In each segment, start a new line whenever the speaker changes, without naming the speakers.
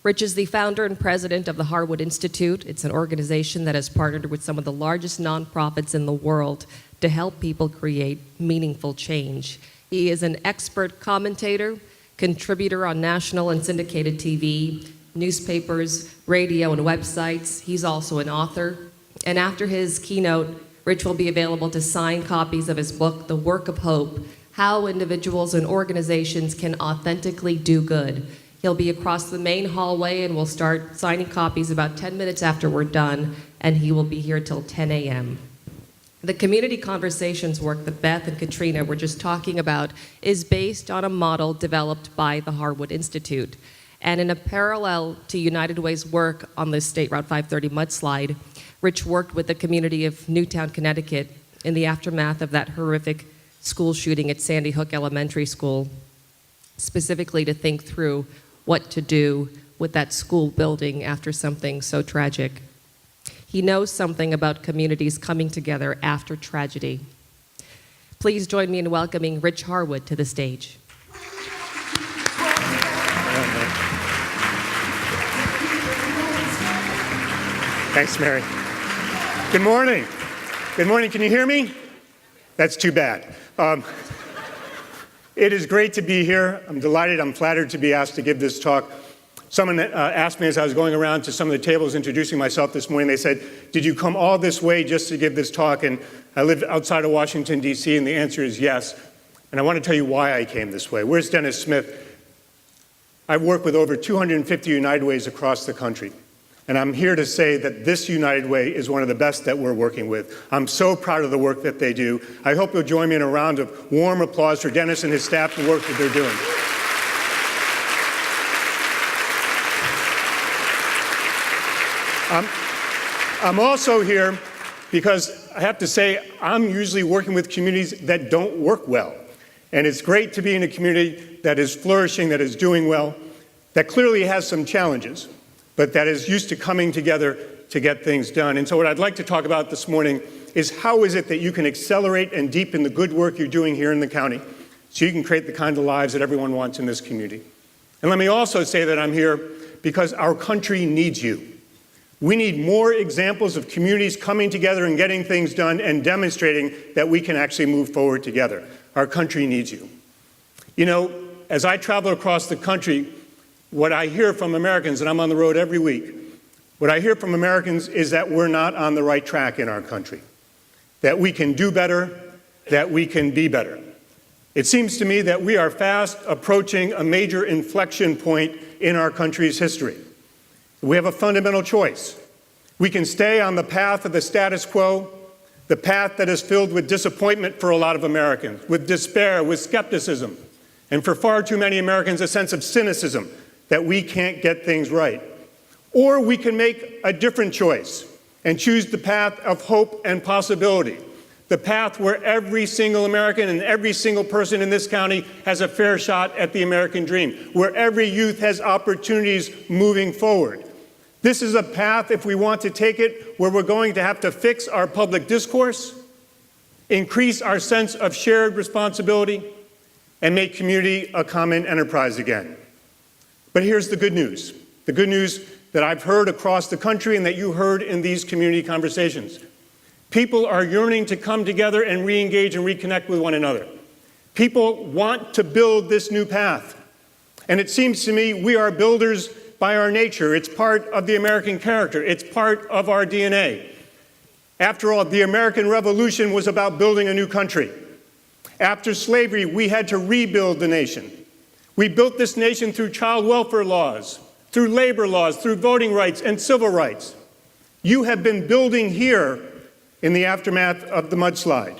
Rich is the founder and president of the Harwood Institute. It's an organization that has partnered with some of the largest nonprofits in the world to help people create meaningful change. He is an expert commentator, contributor on national and syndicated TV, newspapers, radio, and websites. He's also an author. And after his keynote, Rich will be available to sign copies of his book, The Work of Hope: How Individuals and Organizations Can Authentically Do Good. He'll be across the main hallway, and we'll start signing copies about 10 minutes after we're done, and he will be here till 10 a.m. The community conversations work that Beth and Katrina were just talking about is based on a model developed by the Harwood Institute. And in a parallel to United Way's work on the State Route 530 mudslide, Rich worked with the community of Newtown, Connecticut in the aftermath of that horrific school shooting at Sandy Hook Elementary School, specifically to think through what to do with that school building after something so tragic. He knows something about communities coming together after tragedy. Please join me in welcoming Rich Harwood to the stage.
Thanks, Mary. Good morning. Good morning. Can you hear me? That's too bad. It is great to be here. I'm delighted, I'm flattered to be asked to give this talk. Someone asked me as I was going around to some of the tables introducing myself this morning, they said, did you come all this way just to give this talk? And I live outside of Washington, D.C., and the answer is yes. And I want to tell you why I came this way. Where's Dennis Smith? I've worked with over 250 United Ways across the country. And I'm here to say that this United Way is one of the best that we're working with. I'm so proud of the work that they do. I hope you'll join me in a round of warm applause for Dennis and his staff and the work that they're doing. I'm also here because I have to say I'm usually working with communities that don't work well. And it's great to be in a community that is flourishing, that is doing well, that clearly has some challenges, but that is used to coming together to get things done. And so what I'd like to talk about this morning is how is it that you can accelerate and deepen the good work you're doing here in the county so you can create the kind of lives that everyone wants in this community. And let me also say that I'm here because our country needs you. We need more examples of communities coming together and getting things done and demonstrating that we can actually move forward together. Our country needs you. You know, as I travel across the country, what I hear from Americans, and I'm on the road every week, what I hear from Americans is that we're not on the right track in our country, that we can do better, that we can be better. It seems to me that we are fast approaching a major inflection point in our country's history. We have a fundamental choice. We can stay on the path of the status quo, the path that is filled with disappointment for a lot of Americans, with despair, with skepticism, and for far too many Americans, a sense of cynicism that we can't get things right. Or we can make a different choice and choose the path of hope and possibility, the path where every single American and every single person in this county has a fair shot at the American dream, where every youth has opportunities moving forward. This is a path, if we want to take it, where we're going to have to fix our public discourse, increase our sense of shared responsibility, and make community a common enterprise again. But here's the good news that I've heard across the country and that you heard in these community conversations. People are yearning to come together and re-engage and reconnect with one another. People want to build this new path. And it seems to me we are builders by our nature. It's part of the American character. It's part of our DNA. After all, the American Revolution was about building a new country. After slavery, we had to rebuild the nation. We built this nation through child welfare laws, through labor laws, through voting rights and civil rights. You have been building here in the aftermath of the mudslide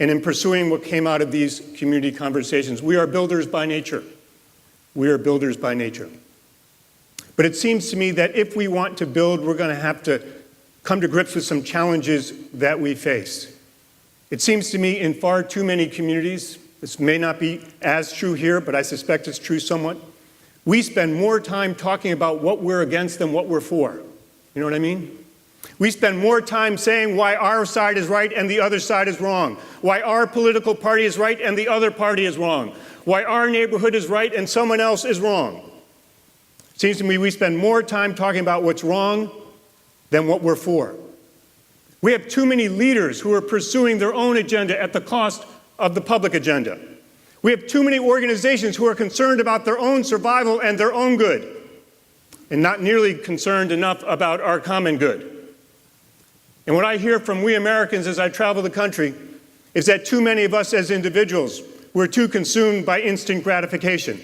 and in pursuing what came out of these community conversations. We are builders by nature. We are builders by nature. But it seems to me that if we want to build, we're going to have to come to grips with some challenges that we face. It seems to me in far too many communities, this may not be as true here, but I suspect it's true somewhat, we spend more time talking about what we're against than what we're for. You know what I mean? We spend more time saying why our side is right and the other side is wrong, why our political party is right and the other party is wrong, why our neighborhood is right and someone else is wrong. Seems to me we spend more time talking about what's wrong than what we're for. We have too many leaders who are pursuing their own agenda at the cost of the public agenda. We have too many organizations who are concerned about their own survival and their own good, and not nearly concerned enough about our common good. And what I hear from we Americans as I travel the country is that too many of us as individuals, we're too consumed by instant gratification.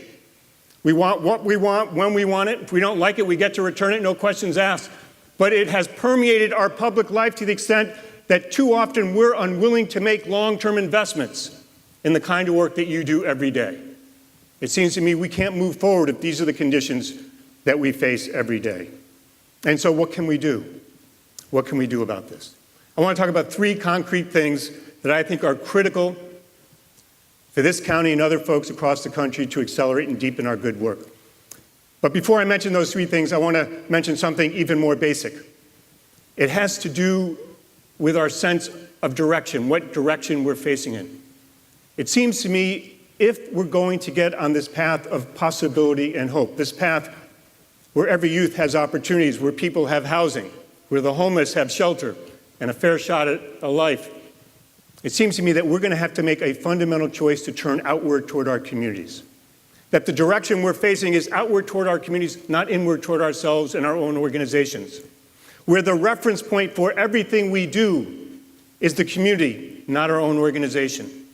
We want what we want when we want it. If we don't like it, we get to return it, no questions asked. But it has permeated our public life to the extent that too often we're unwilling to make long-term investments in the kind of work that you do every day. It seems to me we can't move forward if these are the conditions that we face every day. And so what can we do? What can we do about this? I want to talk about 3 concrete things that I think are critical for this county and other folks across the country to accelerate and deepen our good work. But before I mention those 3 things, I want to mention something even more basic. It has to do with our sense of direction, what direction we're facing in. It seems to me if we're going to get on this path of possibility and hope, this path where every youth has opportunities, where people have housing, where the homeless have shelter and a fair shot at a life, it seems to me that we're going to have to make a fundamental choice to turn outward toward our communities. That the direction we're facing is outward toward our communities, not inward toward ourselves and our own organizations. Where the reference point for everything we do is the community, not our own organization.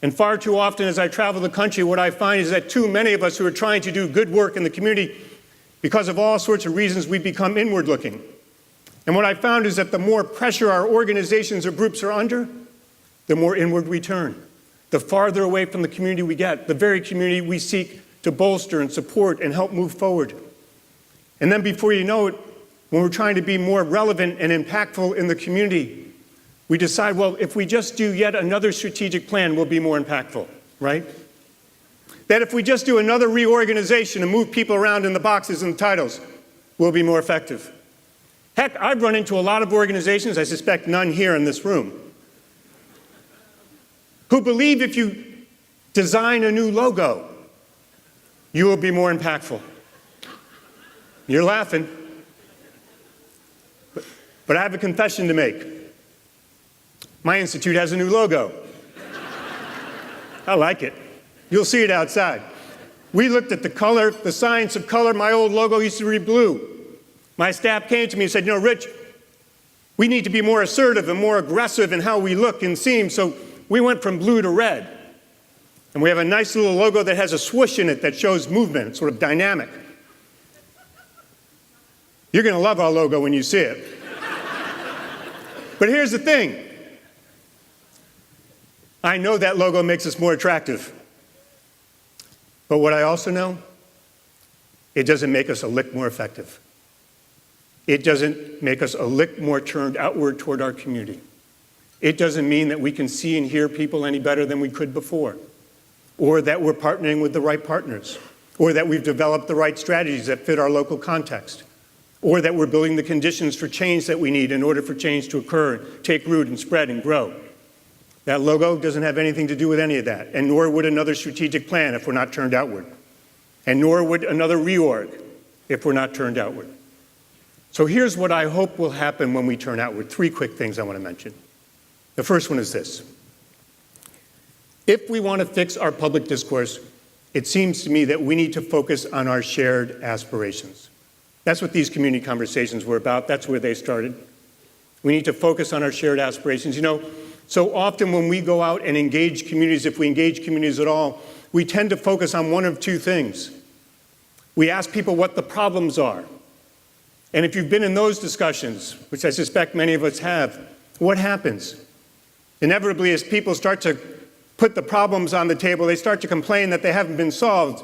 And far too often as I travel the country, what I find is that too many of us who are trying to do good work in the community, because of all sorts of reasons, we become inward looking. And what I found is that the more pressure our organizations or groups are under, the more inward we turn. The farther away from the community we get, the very community we seek to bolster and support and help move forward. And then before you know it, when we're trying to be more relevant and impactful in the community, we decide, well, if we just do yet another strategic plan, we'll be more impactful, right? That if we just do another reorganization and move people around in the boxes and the titles, we'll be more effective. Heck, I've run into a lot of organizations, I suspect none here in this room, who believe if you design a new logo, you will be more impactful. You're laughing. But I have a confession to make. My institute has a new logo. I like it. You'll see it outside. We looked at the color, the science of color. My old logo used to read blue. My staff came to me and said, you know, Rich, we need to be more assertive and more aggressive in how we look and seem, so we went from blue to red. And we have a nice little logo that has a swoosh in it that shows movement. It's sort of dynamic. You're going to love our logo when you see it. But here's the thing. I know that logo makes us more attractive. But what I also know, it doesn't make us a lick more effective. It doesn't make us a lick more turned outward toward our community. It doesn't mean that we can see and hear people any better than we could before, or that we're partnering with the right partners, or that we've developed the right strategies that fit our local context, or that we're building the conditions for change that we need in order for change to occur, take root and spread and grow. That logo doesn't have anything to do with any of that, and nor would another strategic plan if we're not turned outward, and nor would another reorg if we're not turned outward. So here's what I hope will happen when we turn outward. 3 quick things I want to mention. The first one is this. If we want to fix our public discourse, it seems to me that we need to focus on our shared aspirations. That's what these community conversations were about. That's where they started. We need to focus on our shared aspirations. You know, so often when we go out and engage communities, if we engage communities at all, we tend to focus on one of 2 things. We ask people what the problems are. And if you've been in those discussions, which I suspect many of us have, what happens? Inevitably, as people start to put the problems on the table, they start to complain that they haven't been solved.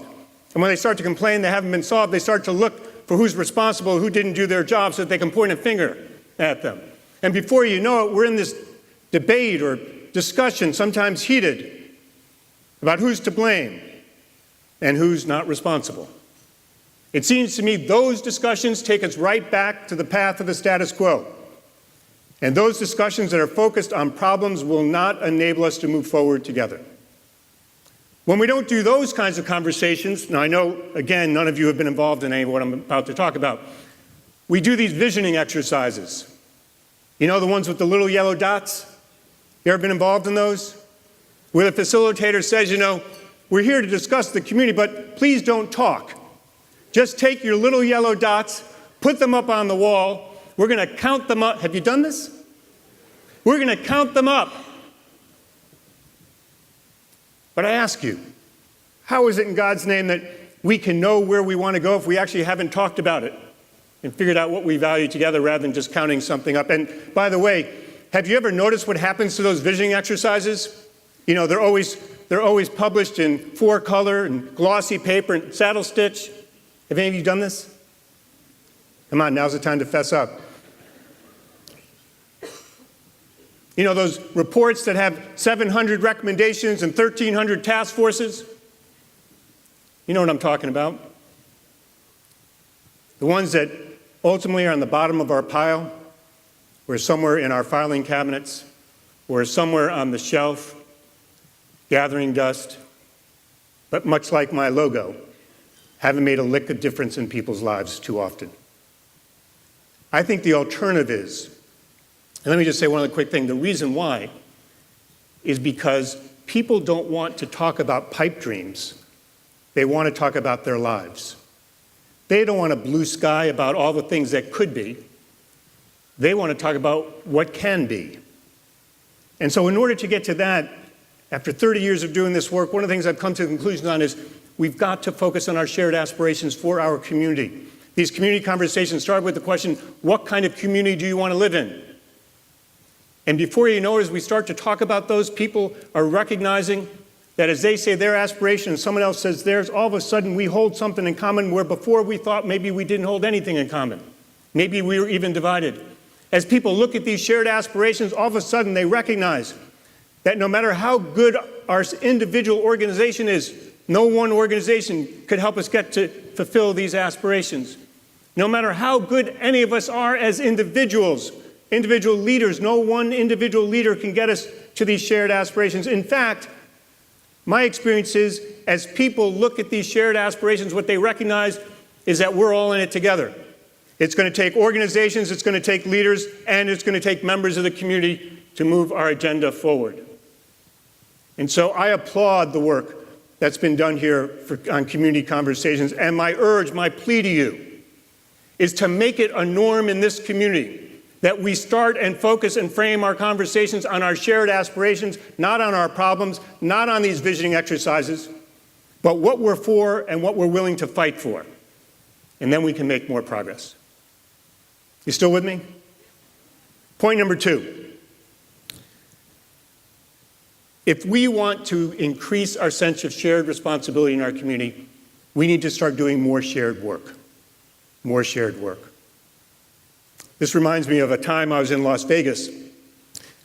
And when they start to complain they haven't been solved, they start to look for who's responsible, who didn't do their job, so that they can point a finger at them. And before you know it, we're in this debate or discussion, sometimes heated, about who's to blame and who's not responsible. It seems to me those discussions take us right back to the path of the status quo. And those discussions that are focused on problems will not enable us to move forward together. When we don't do those kinds of conversations, now I know, again, none of you have been involved in any of what I'm about to talk about. We do these visioning exercises. You know, the ones with the little yellow dots? You ever been involved in those? Where the facilitator says, you know, we're here to discuss the community, but please don't talk. Just take your little yellow dots, put them up on the wall. We're going to count them up. Have you done this? We're going to count them up. But I ask you, how is it in God's name that we can know where we want to go if we actually haven't talked about it and figured out what we value together rather than just counting something up? And by the way, have you ever noticed what happens to those visioning exercises? You know, they're always published in 4-color and glossy paper and saddle stitch. Have any of you done this? Come on, now's the time to fess up. You know, those reports that have 700 recommendations and 1,300 task forces? You know what I'm talking about. The ones that ultimately are on the bottom of our pile, or somewhere in our filing cabinets, or somewhere on the shelf, gathering dust, but much like my logo, haven't made a lick of difference in people's lives too often. I think the alternative is, and let me just say one other quick thing. The reason why is because people don't want to talk about pipe dreams. They want to talk about their lives. They don't want a blue sky about all the things that could be. They want to talk about what can be. And so in order to get to that, after 30 years of doing this work, one of the things I've come to the conclusion on is we've got to focus on our shared aspirations for our community. These community conversations start with the question, what kind of community do you want to live in? And before you know it, as we start to talk about those, people are recognizing that as they say their aspiration and someone else says theirs, all of a sudden we hold something in common where before we thought maybe we didn't hold anything in common. Maybe we were even divided. As people look at these shared aspirations, all of a sudden they recognize that no matter how good our individual organization is, no one organization could help us get to fulfill these aspirations. No matter how good any of us are as individuals, individual leaders, no one individual leader can get us to these shared aspirations. In fact, my experience is as people look at these shared aspirations, what they recognize is that we're all in it together. It's going to take organizations, it's going to take leaders, and it's going to take members of the community to move our agenda forward. And so I applaud the work that's been done here on community conversations, and my urge, my plea to you is to make it a norm in this community that we start and focus and frame our conversations on our shared aspirations, not on our problems, not on these visioning exercises, but what we're for and what we're willing to fight for. And then we can make more progress. You still with me? Point number 2. If we want to increase our sense of shared responsibility in our community, we need to start doing more shared work. More shared work. This reminds me of a time I was in Las Vegas, and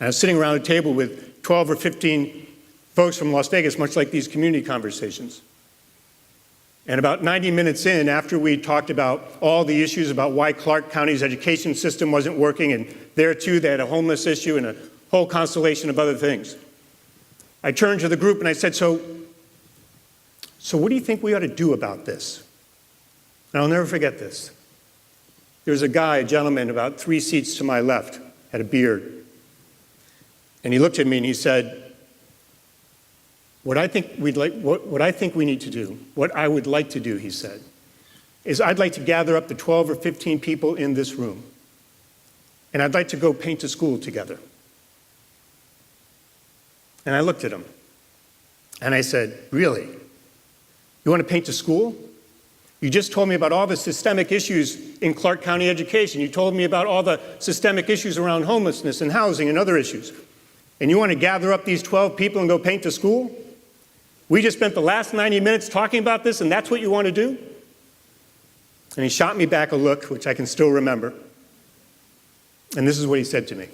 I was sitting around a table with 12 or 15 folks from Las Vegas, much like these community conversations. And about 90 minutes in, after we talked about all the issues about why Clark County's education system wasn't working, and there too they had a homeless issue and a whole constellation of other things, I turned to the group and I said, so what do you think we ought to do about this? And I'll never forget this. There was a guy, a gentleman, about 3 seats to my left, had a beard. And he looked at me and he said, what I think we need to do, what I would like to do, he said, is I'd like to gather up the 12 or 15 people in this room, and I'd like to go paint a school together. And I looked at him, and I said, really? You want to paint a school? You just told me about all the systemic issues in Clark County education. You told me about all the systemic issues around homelessness and housing and other issues. And you want to gather up these 12 people and go paint a school? We just spent the last 90 minutes talking about this, and that's what you want to do? And he shot me back a look, which I can still remember. And this is what he said to me.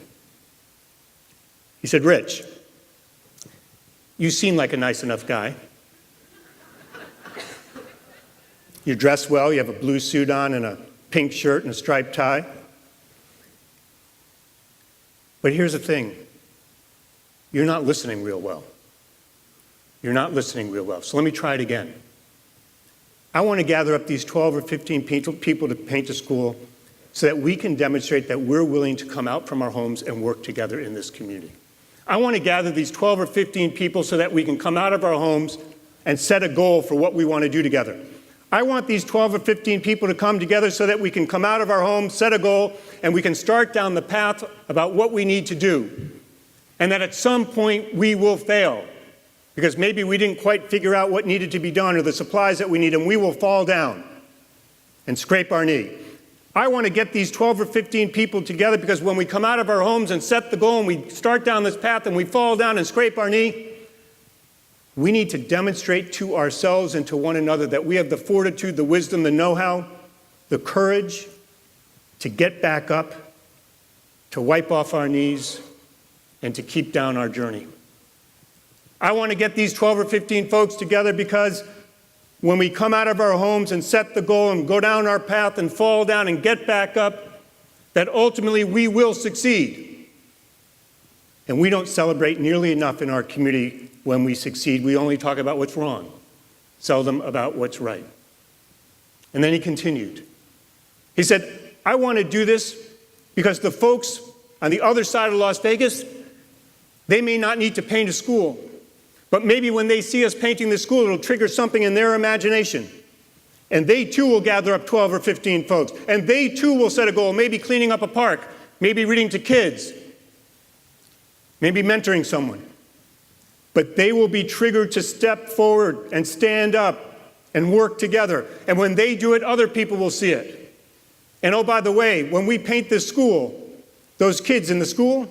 He said, Rich, you seem like a nice enough guy. You dress well, you have a blue suit on and a pink shirt and a striped tie. But here's the thing. You're not listening real well. You're not listening real well. So let me try it again. I want to gather up these 12 or 15 people to paint a school so that we can demonstrate that we're willing to come out from our homes and work together in this community. I want to gather these 12 or 15 people so that we can come out of our homes and set a goal for what we want to do together. I want these 12 or 15 people to come together so that we can come out of our homes, set a goal, and we can start down the path about what we need to do. And that at some point we will fail, because maybe we didn't quite figure out what needed to be done or the supplies that we need, and we will fall down and scrape our knee. I want to get these 12 or 15 people together because when we come out of our homes and set the goal and we start down this path and we fall down and scrape our knee, we need to demonstrate to ourselves and to one another that we have the fortitude, the wisdom, the know-how, the courage to get back up, to wipe off our knees, and to keep down our journey. I want to get these 12 or 15 folks together because when we come out of our homes and set the goal and go down our path and fall down and get back up, that ultimately we will succeed. And we don't celebrate nearly enough in our community when we succeed. We only talk about what's wrong, seldom about what's right. And then he continued. He said, I want to do this because the folks on the other side of Las Vegas, they may not need to paint a school, but maybe when they see us painting the school, it'll trigger something in their imagination. And they too will gather up 12 or 15 folks. And they too will set a goal, maybe cleaning up a park, maybe reading to kids, maybe mentoring someone. But they will be triggered to step forward and stand up and work together. And when they do it, other people will see it. And oh, by the way, when we paint this school, those kids in the school,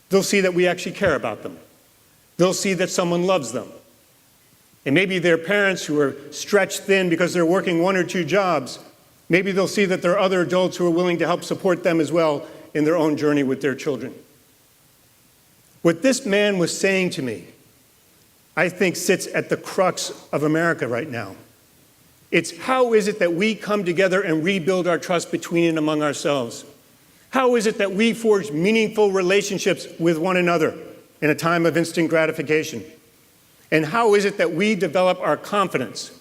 they'll see that we actually care about them. They'll see that someone loves them. And maybe their parents who are stretched thin because they're working 1 or 2 jobs, maybe they'll see that there are other adults who are willing to help support them as well in their own journey with their children. What this man was saying to me, I think sits at the crux of America right now. It's how is it that we come together and rebuild our trust between and among ourselves? How is it that we forge meaningful relationships with one another in a time of instant gratification? And how is it that we develop our confidence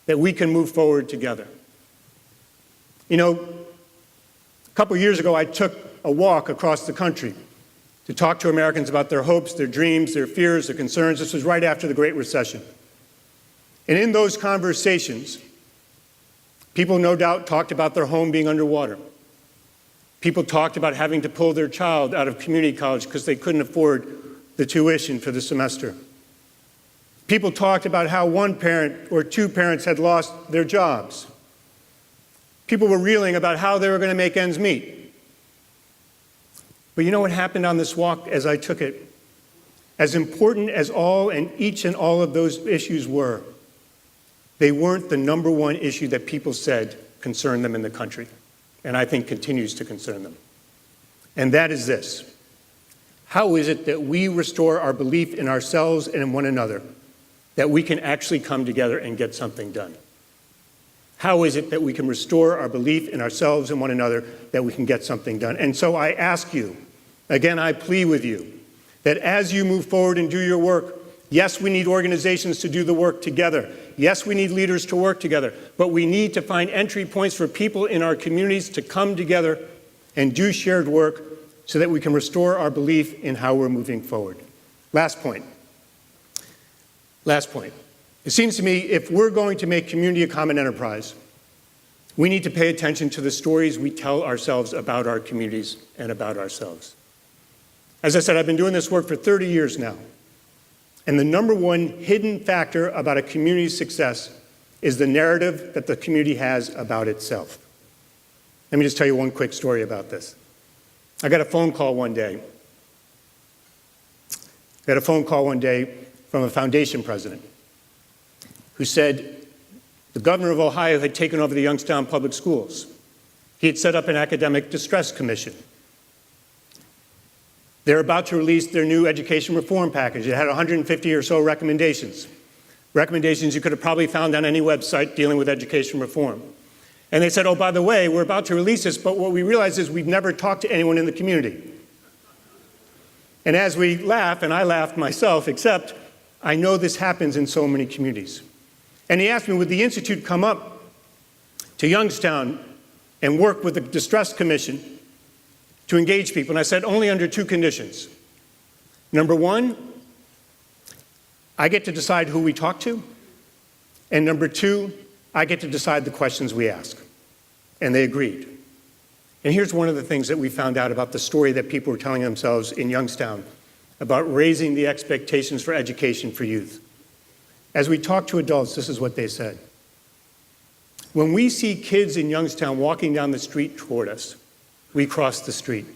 that we can move forward together? You know, a couple years ago, I took a walk across the country to talk to Americans about their hopes, their dreams, their fears, their concerns. This was right after the Great Recession. And in those conversations, people no doubt talked about their home being underwater. People talked about having to pull their child out of community college because they couldn't afford the tuition for the semester. People talked about how one parent or 2 parents had lost their jobs. People were reeling about how they were going to make ends meet. But you know what happened on this walk as I took it? As important as each and all of those issues were, they weren't the number one issue that people said concerned them in the country, and I think continues to concern them. And that is this: how is it that we restore our belief in ourselves and in one another, that we can actually come together and get something done? How is it that we can restore our belief in ourselves and one another, that we can get something done? And so I ask you, again, I plead with you, that as you move forward and do your work, yes, we need organizations to do the work together. Yes, we need leaders to work together. But we need to find entry points for people in our communities to come together and do shared work so that we can restore our belief in how we're moving forward. Last point. It seems to me if we're going to make community a common enterprise, we need to pay attention to the stories we tell ourselves about our communities and about ourselves. As I said, I've been doing this work for 30 years now. And the number one hidden factor about a community's success is the narrative that the community has about itself. Let me just tell you one quick story about this. I got a phone call one day from a foundation president who said the governor of Ohio had taken over the Youngstown Public Schools. He had set up an academic distress commission. They're about to release their new education reform package. It had 150 or so recommendations. Recommendations you could have probably found on any website dealing with education reform. And they said, oh, by the way, we're about to release this, but what we realized is we've never talked to anyone in the community. And as we laugh, and I laughed myself, except I know this happens in so many communities. And he asked me, would the Institute come up to Youngstown and work with the Distress Commission to engage people? And I said, only under two conditions. Number one, I get to decide who we talk to. And number two, I get to decide the questions we ask. And they agreed. And here's one of the things that we found out about the story that people were telling themselves in Youngstown about raising the expectations for education for youth. As we talked to adults, this is what they said. When we see kids in Youngstown walking down the street toward us, we cross the street.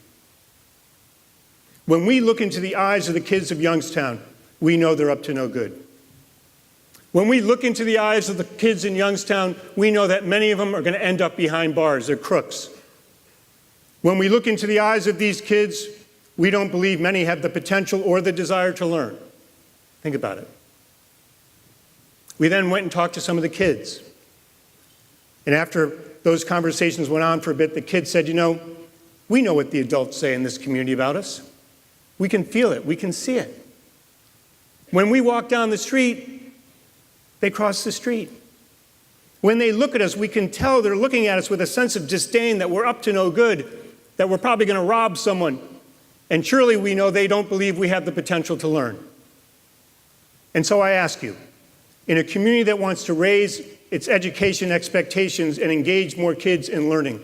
When we look into the eyes of the kids of Youngstown, we know they're up to no good. When we look into the eyes of the kids in Youngstown, we know that many of them are going to end up behind bars. They're crooks. When we look into the eyes of these kids, we don't believe many have the potential or the desire to learn. Think about it. We then went and talked to some of the kids. And after those conversations went on for a bit, the kids said, you know, we know what the adults say in this community about us. We can feel it. We can see it. When we walk down the street, they cross the street. When they look at us, we can tell they're looking at us with a sense of disdain that we're up to no good, that we're probably going to rob someone. And surely we know they don't believe we have the potential to learn. And so I ask you, in a community that wants to raise its education expectations and engage more kids in learning,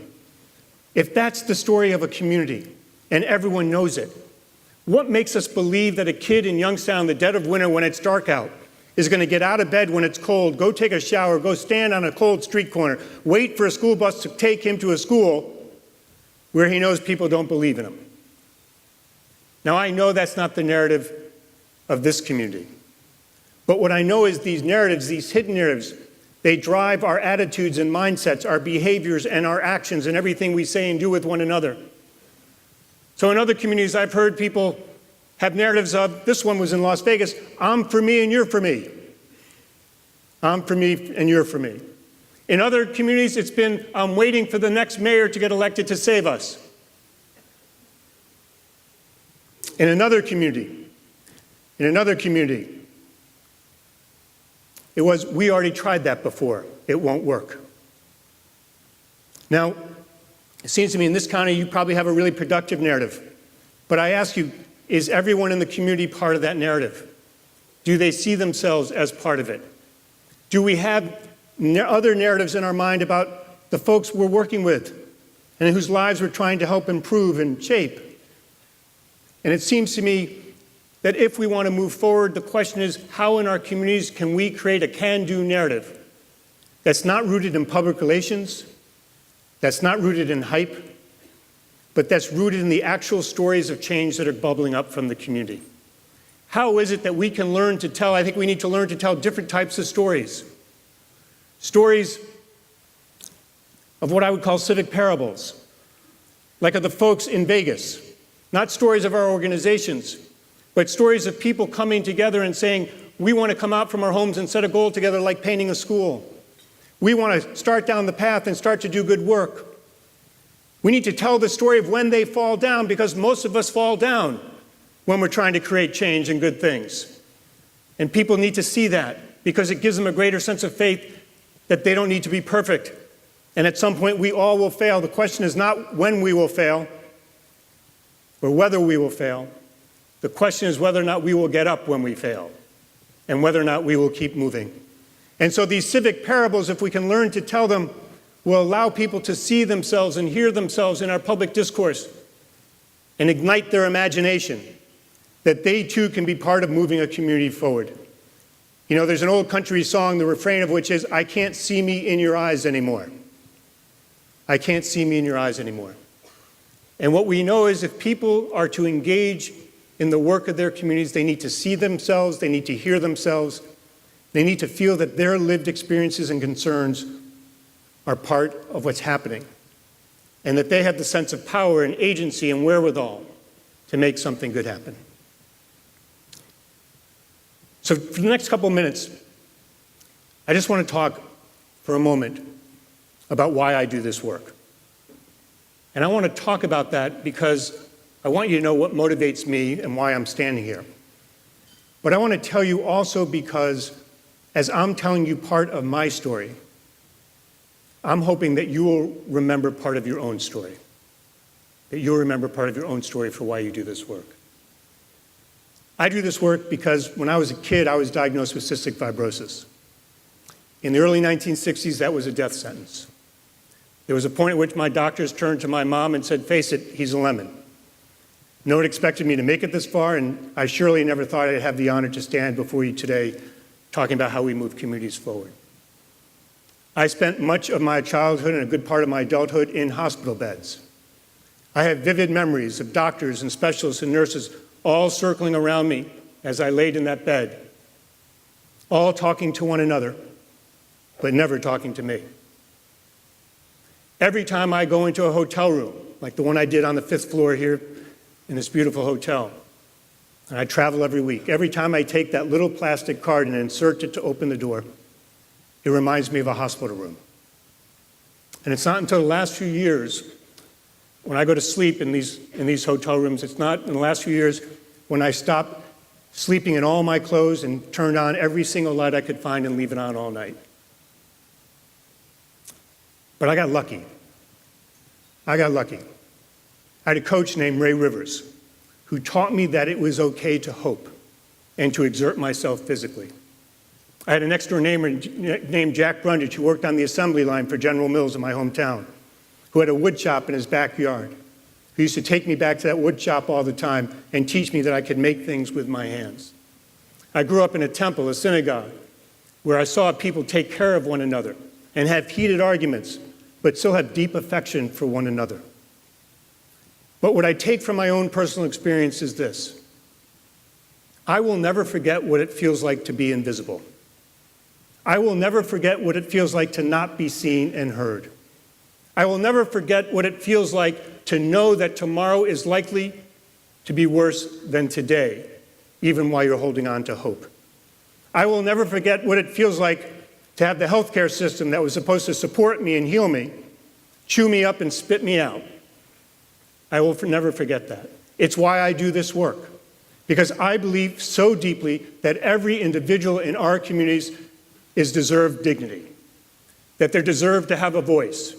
if that's the story of a community and everyone knows it, what makes us believe that a kid in Youngstown in the dead of winter when it's dark out is going to get out of bed when it's cold, go take a shower, go stand on a cold street corner, wait for a school bus to take him to a school where he knows people don't believe in him? Now, I know that's not the narrative of this community. But what I know is these narratives, these hidden narratives, they drive our attitudes and mindsets, our behaviors and our actions and everything we say and do with one another. So in other communities, I've heard people have narratives of, this one was in Las Vegas, I'm for me and you're for me. I'm for me and you're for me. In other communities, it's been, I'm waiting for the next mayor to get elected to save us. In another community, it was, we already tried that before. It won't work. Now, it seems to me in this county, you probably have a really productive narrative. But I ask you, is everyone in the community part of that narrative? Do they see themselves as part of it? Do we have other narratives in our mind about the folks we're working with and whose lives we're trying to help improve and shape? And it seems to me that if we want to move forward, the question is, how in our communities can we create a can-do narrative that's not rooted in public relations, that's not rooted in hype, but that's rooted in the actual stories of change that are bubbling up from the community? How is it that we can learn to tell, I think we need to learn to tell different types of stories. Stories of what I would call civic parables, like of the folks in Vegas. Not stories of our organizations, but stories of people coming together and saying, we want to come out from our homes and set a goal together like painting a school. We want to start down the path and start to do good work. We need to tell the story of when they fall down, because most of us fall down when we're trying to create change and good things. And people need to see that, because it gives them a greater sense of faith that they don't need to be perfect. And at some point, we all will fail. The question is not when we will fail or whether we will fail. The question is whether or not we will get up when we fail and whether or not we will keep moving. And so these civic parables, if we can learn to tell them, will allow people to see themselves and hear themselves in our public discourse and ignite their imagination, that they too can be part of moving a community forward. You know, there's an old country song, the refrain of which is, I can't see me in your eyes anymore. I can't see me in your eyes anymore. And what we know is if people are to engage in the work of their communities, they need to see themselves, they need to hear themselves, they need to feel that their lived experiences and concerns are part of what's happening, and that they have the sense of power and agency and wherewithal to make something good happen. So for the next couple of minutes, I just want to talk for a moment about why I do this work. And I want to talk about that because I want you to know what motivates me and why I'm standing here. But I want to tell you also because as I'm telling you part of my story, I'm hoping that you will remember part of your own story, that you'll remember part of your own story for why you do this work. I do this work because when I was a kid, I was diagnosed with cystic fibrosis. In the early 1960s, that was a death sentence. There was a point at which my doctors turned to my mom and said, "Face it, he's a lemon." No one expected me to make it this far, and I surely never thought I'd have the honor to stand before you today talking about how we move communities forward. I spent much of my childhood and a good part of my adulthood in hospital beds. I have vivid memories of doctors and specialists and nurses all circling around me as I laid in that bed, all talking to one another, but never talking to me. Every time I go into a hotel room, like the one I did on the 5th floor here in this beautiful hotel, and I travel every week, every time I take that little plastic card and insert it to open the door, it reminds me of a hospital room. And it's not until the last few years when I go to sleep in these hotel rooms, it's not in the last few years when I stopped sleeping in all my clothes and turned on every single light I could find and leave it on all night. But I got lucky. I had a coach named Ray Rivers who taught me that it was okay to hope and to exert myself physically. I had a next-door neighbor named Jack Brundage who worked on the assembly line for General Mills in my hometown, who had a wood shop in his backyard, who used to take me back to that wood shop all the time and teach me that I could make things with my hands. I grew up in a temple, a synagogue, where I saw people take care of one another and have heated arguments, but still have deep affection for one another. But what I take from my own personal experience is this: I will never forget what it feels like to be invisible. I will never forget what it feels like to not be seen and heard. I will never forget what it feels like to know that tomorrow is likely to be worse than today, even while you're holding on to hope. I will never forget what it feels like to have the healthcare system that was supposed to support me and heal me, chew me up and spit me out. I will never forget that. It's why I do this work, because I believe so deeply that every individual in our communities is deserved dignity, that they're deserved to have a voice,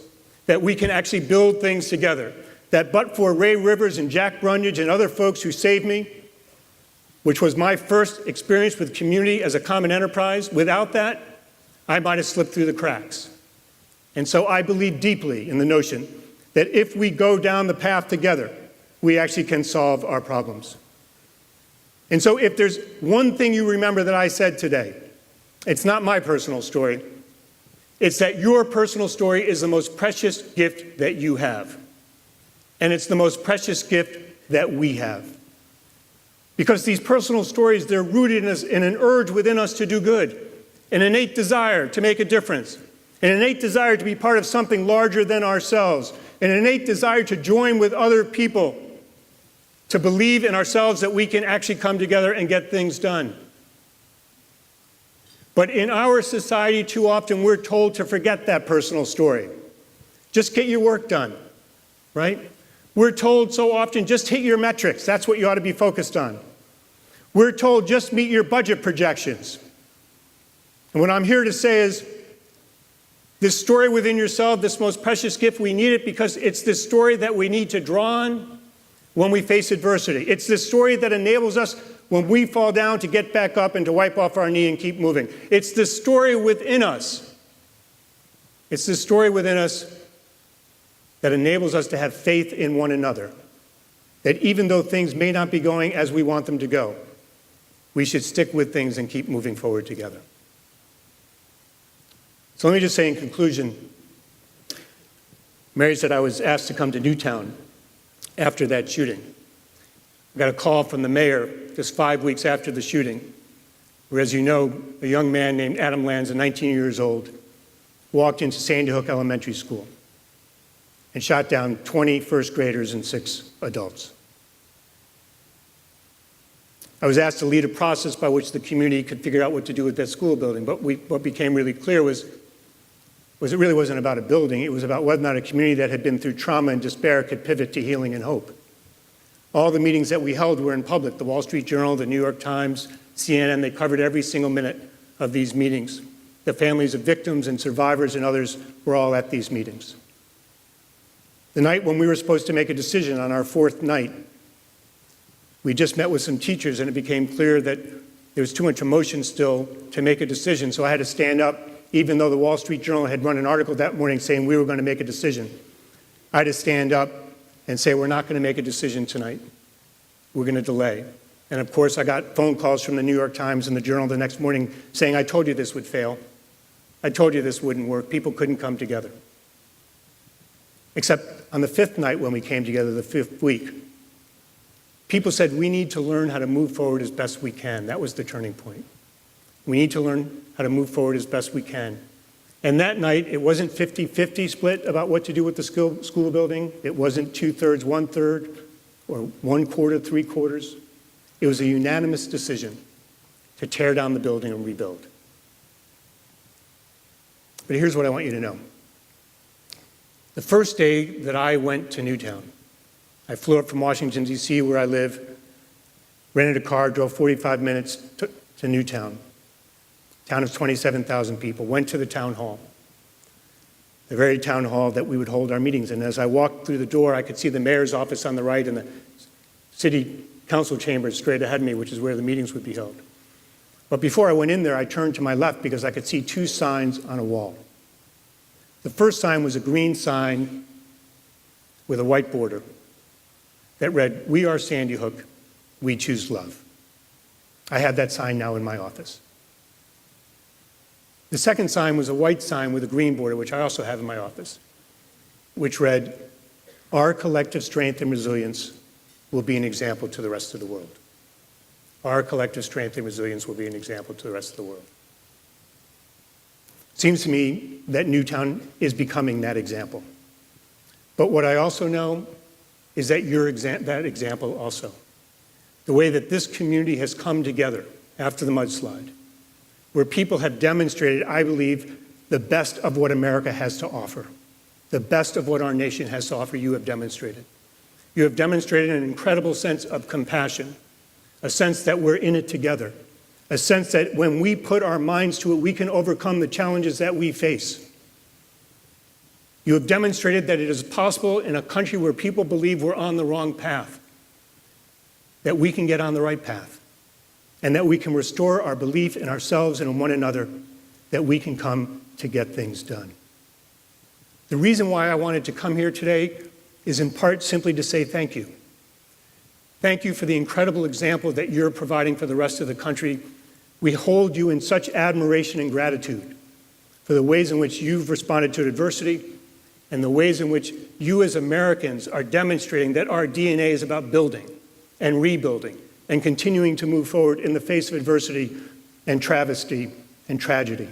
that we can actually build things together, that but for Ray Rivers and Jack Brundage and other folks who saved me, which was my first experience with community as a common enterprise, without that, I might have slipped through the cracks. And so I believe deeply in the notion that if we go down the path together, we actually can solve our problems. And so if there's one thing you remember that I said today, it's not my personal story. It's that your personal story is the most precious gift that you have. And it's the most precious gift that we have. Because these personal stories, they're rooted in an urge within us to do good, an innate desire to make a difference, an innate desire to be part of something larger than ourselves, an innate desire to join with other people, to believe in ourselves that we can actually come together and get things done. But in our society, too often, we're told to forget that personal story. Just get your work done, right? We're told so often, just hit your metrics. That's what you ought to be focused on. We're told, just meet your budget projections. And what I'm here to say is, this story within yourself, this most precious gift, we need it because it's this story that we need to draw on when we face adversity. It's this story that enables us when we fall down to get back up and to wipe off our knee and keep moving. It's this story within us. It's this story within us that enables us to have faith in one another. That even though things may not be going as we want them to go, we should stick with things and keep moving forward together. So let me just say in conclusion, Mary said I was asked to come to Newtown after that shooting. I got a call from the mayor just 5 weeks after the shooting, where, as you know, a young man named Adam Lanza, 19 years old, walked into Sandy Hook Elementary School and shot down 20 first graders and 6 adults. I was asked to lead a process by which the community could figure out what to do with that school building, but what became really clear was it really wasn't about a building. It was about whether or not a community that had been through trauma and despair could pivot to healing and hope. All the meetings that we held were in public: the Wall Street Journal, the New York Times, CNN. They covered every single minute of these meetings. The families of victims and survivors and others were all at these meetings. The night when we were supposed to make a decision, on our fourth night, we just met with some teachers, and it became clear that there was too much emotion still to make a decision. So I had to stand up, even though the Wall Street Journal had run an article that morning saying we were going to make a decision. I had to stand up and say, we're not going to make a decision tonight. We're going to delay. And of course, I got phone calls from the New York Times and the Journal the next morning saying, I told you this would fail. I told you this wouldn't work. People couldn't come together. Except on the fifth night when we came together, the fifth week, people said we need to learn how to move forward as best we can. That was the turning point. We need to learn how to move forward as best we can. And that night, it wasn't 50-50 split about what to do with the school building. It wasn't 2/3, 1/3, or 1/4, 3/4. It was a unanimous decision to tear down the building and rebuild. But here's what I want you to know. The first day that I went to Newtown, I flew up from Washington, D.C., where I live, rented a car, drove 45 minutes to Newtown, town of 27,000 people, went to the town hall, the very town hall that we would hold our meetings in. As I walked through the door, I could see the mayor's office on the right and the city council chambers straight ahead of me, which is where the meetings would be held. But before I went in there, I turned to my left because I could see two signs on a wall. The first sign was a green sign with a white border that read, "We are Sandy Hook, we choose love." I have that sign now in my office. The second sign was a white sign with a green border, which I also have in my office, which read, "Our collective strength and resilience will be an example to the rest of the world." Our collective strength and resilience will be an example to the rest of the world. It seems to me that Newtown is becoming that example. But what I also know is that you're that example also. The way that this community has come together after the mudslide, where people have demonstrated, I believe, the best of what America has to offer, the best of what our nation has to offer, you have demonstrated. You have demonstrated an incredible sense of compassion, a sense that we're in it together, a sense that when we put our minds to it, we can overcome the challenges that we face. You have demonstrated that it is possible in a country where people believe we're on the wrong path, that we can get on the right path, and that we can restore our belief in ourselves and in one another, that we can come to get things done. The reason why I wanted to come here today is in part simply to say thank you. Thank you for the incredible example that you're providing for the rest of the country. We hold you in such admiration and gratitude for the ways in which you've responded to adversity and the ways in which you as Americans are demonstrating that our DNA is about building and rebuilding and continuing to move forward in the face of adversity and travesty and tragedy.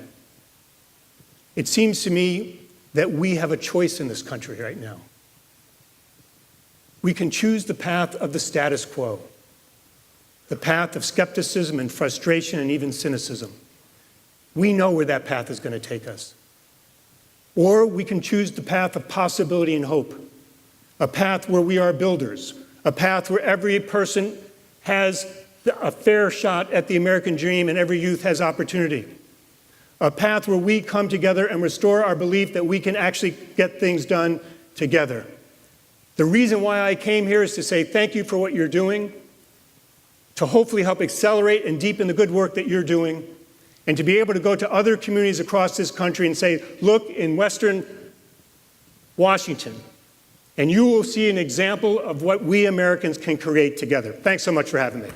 It seems to me that we have a choice in this country right now. We can choose the path of the status quo, the path of skepticism and frustration and even cynicism. We know where that path is going to take us. Or we can choose the path of possibility and hope, a path where we are builders, a path where every person has a fair shot at the American dream and every youth has opportunity, a path where we come together and restore our belief that we can actually get things done together. The reason why I came here is to say thank you for what you're doing, to hopefully help accelerate and deepen the good work that you're doing, and to be able to go to other communities across this country and say, look in Western Washington, and you will see an example of what we Americans can create together. Thanks so much for having me.